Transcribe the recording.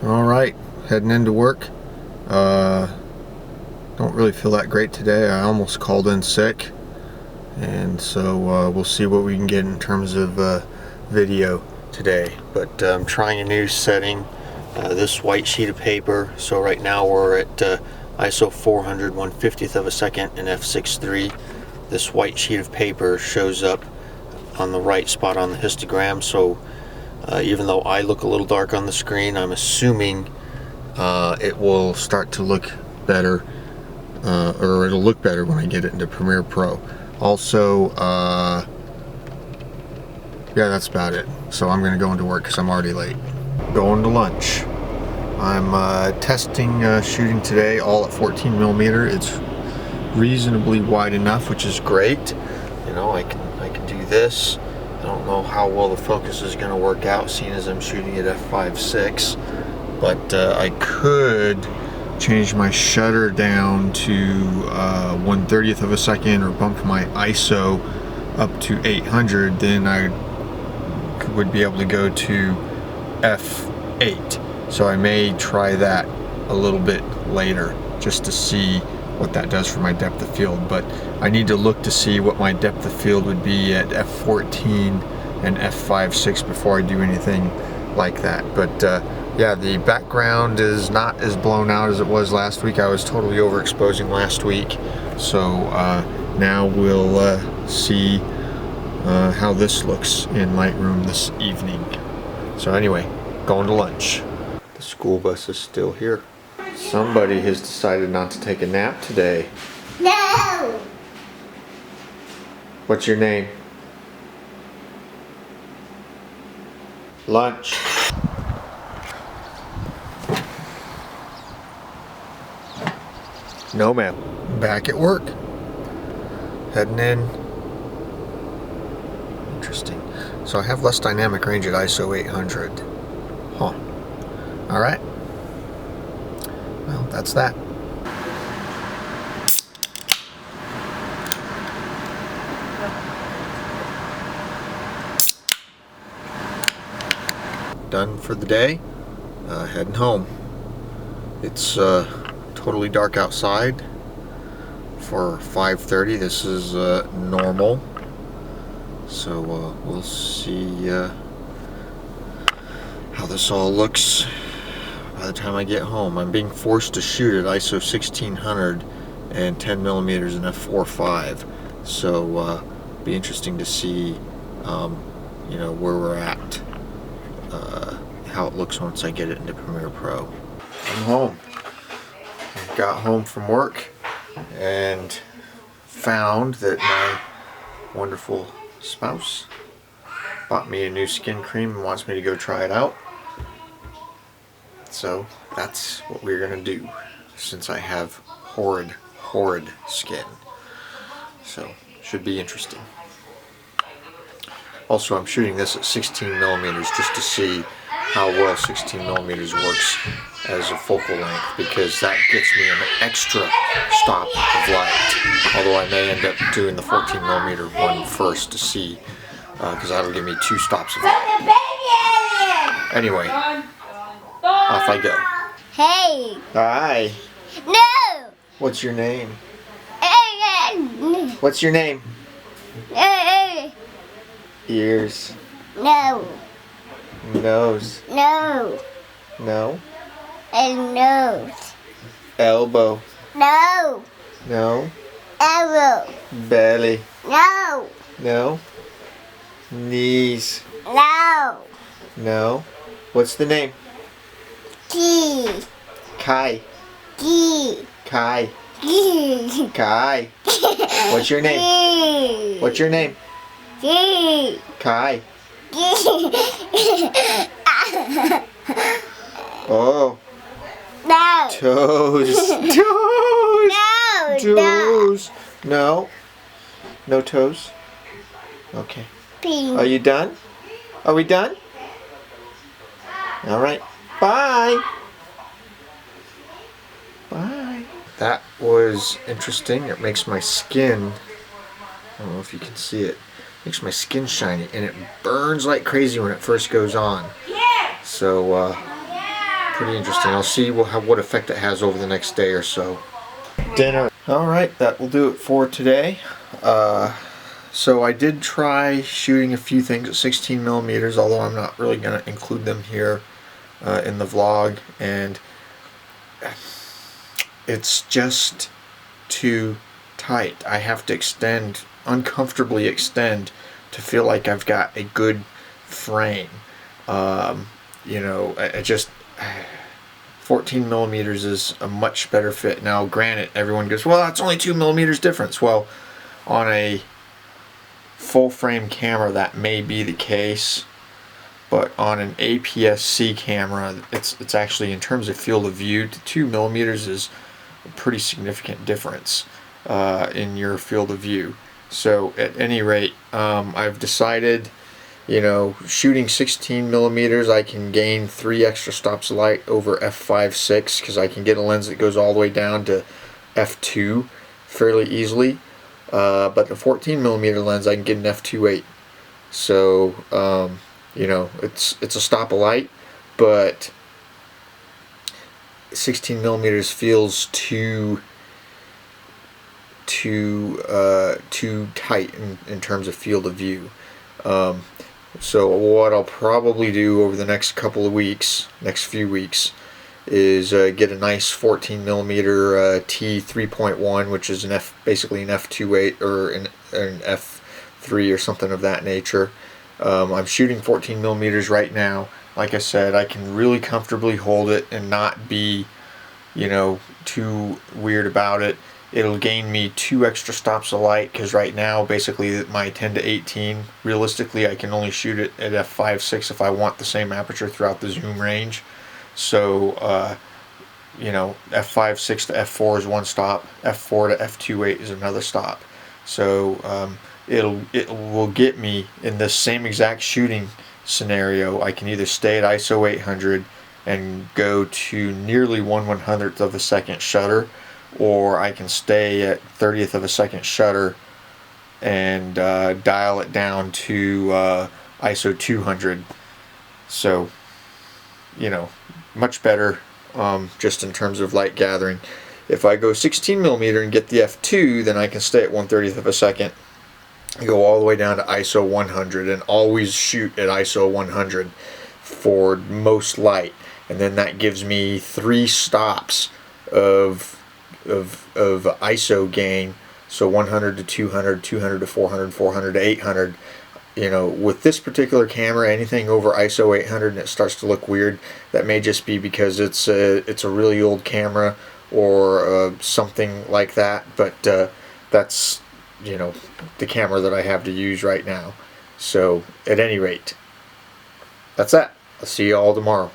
Alright, heading into work. Don't really feel that great today. I almost called in sick, and so we'll see what we can get in terms of video today. But I'm trying a new setting, this white sheet of paper. So right now we're at ISO 400 1/50th of a second in f6.3. This white sheet of paper shows up on the right spot on the histogram, so even though I look a little dark on the screen, I'm assuming it will start to look better, or it'll look better when I get it into Premiere Pro. Also, yeah, that's about it. So I'm gonna go into work because I'm already late. Going to lunch. I'm testing shooting today, all at 14mm. It's reasonably wide enough, which is great. You know, I can do this. I don't know how well the focus is going to work out, seeing as I'm shooting at f5.6, but I could change my shutter down to 1/30th of a second, or bump my ISO up to 800. Then I would be able to go to f8. So I may try that a little bit later, just to see what that does for my depth of field. But I need to look to see what my depth of field would be at f14 and f5.6 before I do anything like that. But yeah, the background is not as blown out as it was last week. I was totally overexposing last week. So now we'll see how this looks in Lightroom this evening. So anyway, going to lunch. The school bus is still here. Somebody has decided not to take a nap today. No! What's your name? Lunch. No, ma'am. Back at work. Heading in. Interesting. So I have less dynamic range at ISO 800. Huh. Alright. Well, that's that. Done for the day. Heading home. It's totally dark outside for 5:30. This is normal. So we'll see how this all looks by the time I get home. I'm being forced to shoot at ISO 1600 and 10mm in f4.5. So be interesting to see you know, where we're at, how it looks once I get it into Premiere Pro. I'm home. I got home from work and found that my wonderful spouse bought me a new skin cream and wants me to go try it out. So that's what we're gonna do, since I have horrid skin. So should be interesting. Also, I'm shooting this at 16mm just to see how well 16mm works as a focal length, because that gets me an extra stop of light. Although I may end up doing the 14mm one first to see, because that'll give me 2 stops of light. Anyway, off I go. Hey! Hi. No! What's your name? What's your name? Ears. No. Nose. No. No. And nose. Elbow. No. No. Elbow. Belly. No. No. Knees. No. No. What's the name? Key. Kai. Key. Kai. Key. Kai. What's your name? What's your name? Key. Kai. Key. Oh. No. Toes. Toes. No. Toes. No. No toes. Okay. Pink. Are you done? Are we done? All right. Bye. Bye. That was interesting. It makes my skin, I don't know if you can see it, makes my skin shiny, and it burns like crazy when it first goes on. So pretty interesting. I'll see what effect it has over the next day or so. Dinner. Alright, that will do it for today. So I did try shooting a few things at 16 millimeters, although I'm not really going to include them here in the vlog, and it's just too tight. I have to extend, uncomfortably extend, to feel like I've got a good frame. You know, I just 14 millimeters is a much better fit. Now granted, everyone goes, well, that's only 2 millimeters difference. Well, on a full frame camera that may be the case, but on an APS-C camera it's actually, in terms of field of view, 2 millimeters is a pretty significant difference in your field of view. So at any rate, I've decided, you know, shooting 16 millimeters, I can gain 3 extra stops of light over f5.6 because I can get a lens that goes all the way down to f2 fairly easily. But the 14 millimeter lens, I can get an f2.8. So you know, it's a stop of light, but 16 millimeters feels too tight in terms of field of view. So what I'll probably do over the next couple of weeks, next few weeks, is get a nice 14 millimeter T 3.1, which is basically an f2.8 or an f3 or something of that nature. I'm shooting 14 millimeters right now. Like I said, I can really comfortably hold it and not be, you know, too weird about it. It'll gain me 2 extra stops of light, because right now basically my 10 to 18, realistically I can only shoot it at f5.6 if I want the same aperture throughout the zoom range. So you know, f5.6 to f4 is 1 stop, f4 to f2.8 is another stop. So it will get me in the same exact shooting scenario. I can either stay at ISO 800 and go to nearly 1/100th of a second shutter, or I can stay at 30th of a second shutter and dial it down to ISO 200. So, you know, much better just in terms of light gathering. If I go 16 millimeter and get the f2, then I can stay at 1/30th of a second, go all the way down to ISO 100, and always shoot at ISO 100 for most light, and then that gives me 3 stops of ISO gain. So 100 to 200, 200 to 400, 400 to 800. You know, with this particular camera, anything over ISO 800 and it starts to look weird, that may just be because it's a really old camera or something like that. But that's, you know, the camera that I have to use right now. So at any rate, that's that. I'll see you all tomorrow.